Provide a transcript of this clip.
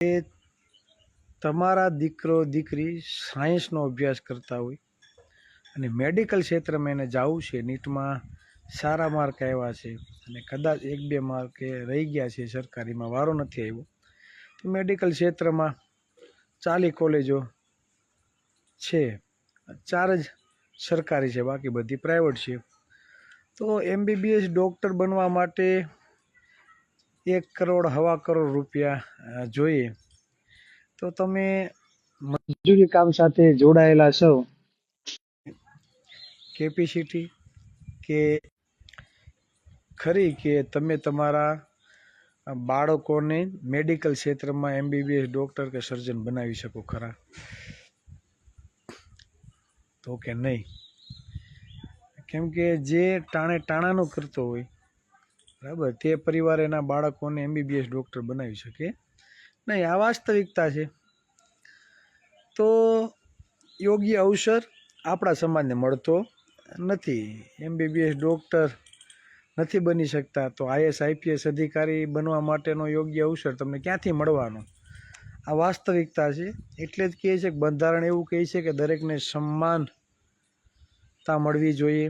કે તમારા દીકરો દીકરી સાયન્સનો અભ્યાસ કરતા હોય અને મેડિકલ ક્ષેત્રમાં એને જવું છે, નીટમાં સારા માર્ક આવ્યા છે અને કદાચ 1-2 માર્ક રહી ગયા છે, સરકારીમાં વારો નથી આવ્યો, તો મેડિકલ ક્ષેત્રમાં 40 કોલેજો છે, 4 જ સરકારી છે, બાકી બધી પ્રાઇવેટ છે. તો MBBS ડૉક્ટર બનવા માટે 1 કરોડ 1.25 કરોડ રૂપિયા જોઈએ. તો તમે મજૂરી કામ સાથે જોડાયેલા છો, કેપેસિટી કે ખરી કે તમે તમારા બાળકોને મેડિકલ ક્ષેત્રમાં MBBS ડૉક્ટર કે સર્જન બનાવી શકો ખરા? તો કે નહીં. કેમ કે જે ટાણાનું કરતો હોય, બરાબર, તે પરિવાર એના બાળકોને MBBS ડૉક્ટર બનાવી શકે નહીં. આ વાસ્તવિકતા છે. તો યોગ્ય અવસર આપણા સમાજને મળતો નથી. MBBS ડૉક્ટર નથી બની શકતા, તો IS અધિકારી બનવા માટેનો યોગ્ય અવસર તમને ક્યાંથી મળવાનો? આ વાસ્તવિકતા છે. એટલે જ કહે છે કે બંધારણ એવું કહે છે કે દરેકને સમાનતા મળવી જોઈએ.